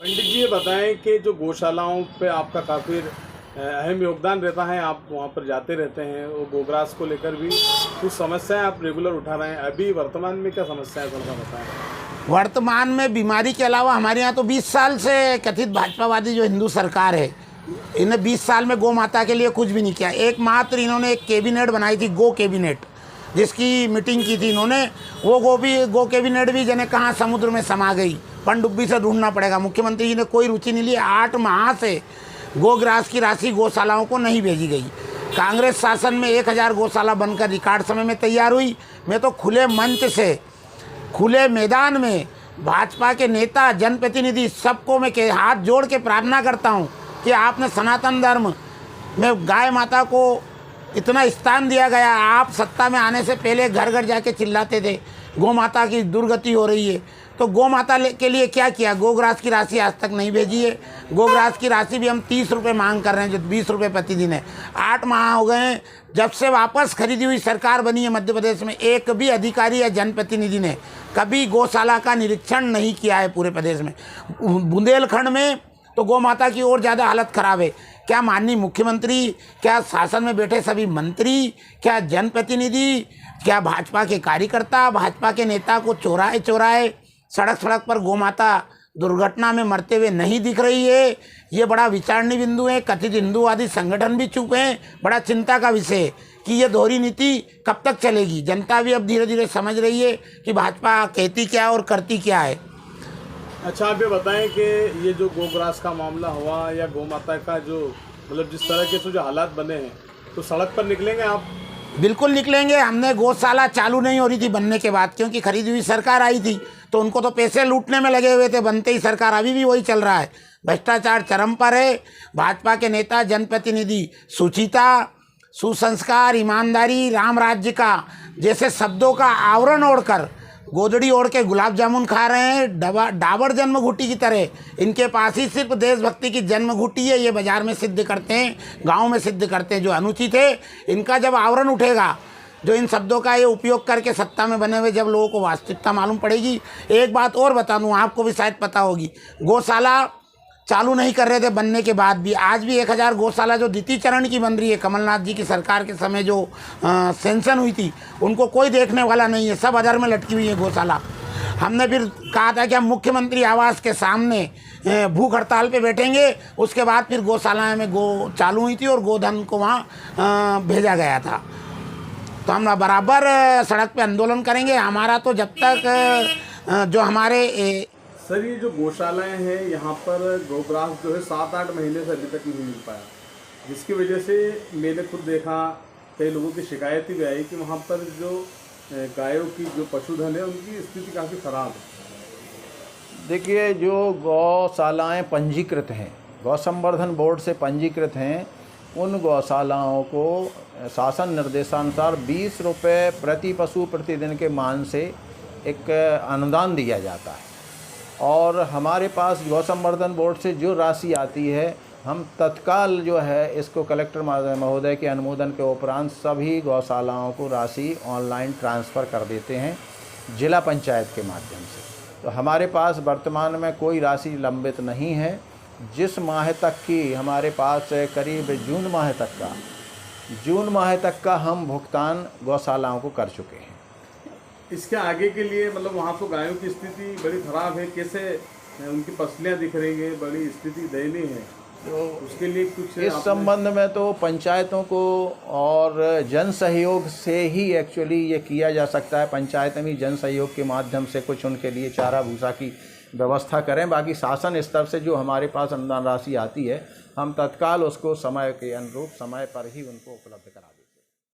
पंडित जी, ये बताएं कि जो गौशालाओं पे आपका काफ़ी अहम योगदान रहता है, आप वहाँ पर जाते रहते हैं, वो गोग्रास को लेकर भी कुछ समस्याएं आप रेगुलर उठा रहे हैं। अभी वर्तमान में क्या समस्याएं थोड़ा बताएं। वर्तमान में बीमारी के अलावा हमारे यहाँ तो 20 साल से कथित भाजपावादी जो हिंदू सरकार है, इन्हें 20 साल में गौ माता के लिए कुछ भी नहीं किया। एकमात्र इन्होंने एक कैबिनेट बनाई थी, गो कैबिनेट, जिसकी मीटिंग की थी इन्होंने। वो गो कैबिनेट भी जने कहाँ समुद्र में समा गई, पनडुब्बी से ढूंढना पड़ेगा। मुख्यमंत्री जी ने कोई रुचि नहीं ली। 8 माह से गोग्रास की राशि गौशालाओं को नहीं भेजी गई। कांग्रेस शासन में 1000 गौशाला बनकर रिकॉर्ड समय में तैयार हुई। मैं तो खुले मंच से, खुले मैदान में भाजपा के नेता, जनप्रतिनिधि, सबको मैं हाथ जोड़ के प्रार्थना करता हूं कि आपने सनातन धर्म में गाय माता को इतना स्थान दिया गया। आप सत्ता में आने से पहले घर घर जाके चिल्लाते थे गौ माता की दुर्गति हो रही है, तो गौ माता के लिए क्या किया? गोग्रास की राशि आज तक नहीं भेजी है। गोग्रास की राशि भी हम 30 रुपये मांग कर रहे हैं, जो 20 रुपये प्रतिदिन है। 8 माह हो गए हैं जब से वापस खरीदी हुई सरकार बनी है मध्य प्रदेश में। एक भी अधिकारी या जनप्रतिनिधि ने कभी गौशाला का निरीक्षण नहीं किया है पूरे प्रदेश में। बुंदेलखंड में तो गौ माता की और ज़्यादा हालत ख़राब है। क्या माननीय मुख्यमंत्री, क्या शासन में बैठे सभी मंत्री, क्या जनप्रतिनिधि, क्या भाजपा के कार्यकर्ता, भाजपा के नेता को चौराहे चौराहे, सड़क सड़क पर गौ माता दुर्घटना में मरते हुए नहीं दिख रही है? ये बड़ा विचारणीय बिंदु है। कथित हिंदूवादी संगठन भी चुप हैं। बड़ा चिंता का विषय है कि ये दोहरी नीति कब तक चलेगी। जनता भी अब धीरे धीरे समझ रही है कि भाजपा कहती क्या और करती क्या है। अच्छा, आप ये बताएं कि ये जो गोग्रास का मामला हुआ या गौ माता का जो मतलब जिस तरह के जो हालात बने हैं, तो सड़क पर निकलेंगे आप? बिल्कुल निकलेंगे। हमने गौशाला चालू नहीं हो रही थी बनने के बाद, क्योंकि खरीदी हुई सरकार आई थी तो उनको तो पैसे लूटने में लगे हुए थे। बनते ही सरकार, अभी भी वही चल रहा है। भ्रष्टाचार चरम पर है। भाजपा के नेता, जनप्रतिनिधि सुचिता, सुसंस्कार, ईमानदारी, राम राज्य का जैसे शब्दों का आवरण ओढ़कर गोदड़ी ओढ़ के गुलाब जामुन खा रहे हैं। डाबर जन्म घुटी की तरह इनके पास ही सिर्फ देशभक्ति की जन्म घुटी है। ये बाजार में सिद्ध करते हैं, गांव में सिद्ध करते हैं। जो अनुचित है, इनका जब आवरण उठेगा, जो इन शब्दों का ये उपयोग करके सत्ता में बने हुए, जब लोगों को वास्तविकता मालूम पड़ेगी। एक बात और बता दूँ, आपको भी शायद पता होगी, गौशाला चालू नहीं कर रहे थे बनने के बाद भी। आज भी 1000 गौशाला जो द्वितीय चरण की बन रही है, कमलनाथ जी की सरकार के समय जो सेंशन हुई थी, उनको कोई देखने वाला नहीं है। सब अधर में लटकी हुई है गौशाला। हमने फिर कहा था कि हम मुख्यमंत्री आवास के सामने भूख हड़ताल पे बैठेंगे। उसके बाद फिर गौशालाएँ में गौ चालू हुई थी और गोधन को वहाँ भेजा गया था। तो हम बराबर सड़क पे आंदोलन करेंगे। हमारा तो जब तक जो हमारे सर, ये जो गौशालाएं हैं, यहाँ पर गोग्रास जो है 7-8 महीने से अभी तक नहीं मिल पाया, जिसकी वजह से मैंने खुद देखा, कई लोगों की शिकायत भी आई कि वहाँ पर जो गायों की जो पशुधन है उनकी स्थिति काफ़ी ख़राब है। देखिए, जो गौशालाएं पंजीकृत हैं, गौ संवर्धन बोर्ड से पंजीकृत हैं, उन गौशालाओं को शासन निर्देशानुसार 20 रुपये प्रति पशु प्रतिदिन के मान से एक अनुदान दिया जाता है। और हमारे पास गौ संवर्धन बोर्ड से जो राशि आती है, हम तत्काल जो है इसको कलेक्टर महोदय के अनुमोदन के उपरांत सभी गौशालाओं को राशि ऑनलाइन ट्रांसफ़र कर देते हैं जिला पंचायत के माध्यम से। तो हमारे पास वर्तमान में कोई राशि लंबित नहीं है। जिस माह तक की हमारे पास करीब जून माह तक का हम भुगतान गौशालाओं को कर चुके हैं। इसके आगे के लिए मतलब वहाँ तो गायों की स्थिति बड़ी ख़राब है, कैसे उनकी पसलियाँ दिख रही हैं, बड़ी स्थिति दयनीय है। तो उसके लिए कुछ इस संबंध में तो पंचायतों को और जन सहयोग से ही एक्चुअली ये किया जा सकता है। पंचायतें भी जन सहयोग के माध्यम से कुछ उनके लिए चारा भूसा की व्यवस्था करें। बाकी शासन स्तर से जो हमारे पास अनुदान राशि आती है, हम तत्काल उसको समय के अनुरूप समय पर ही उनको उपलब्ध करें।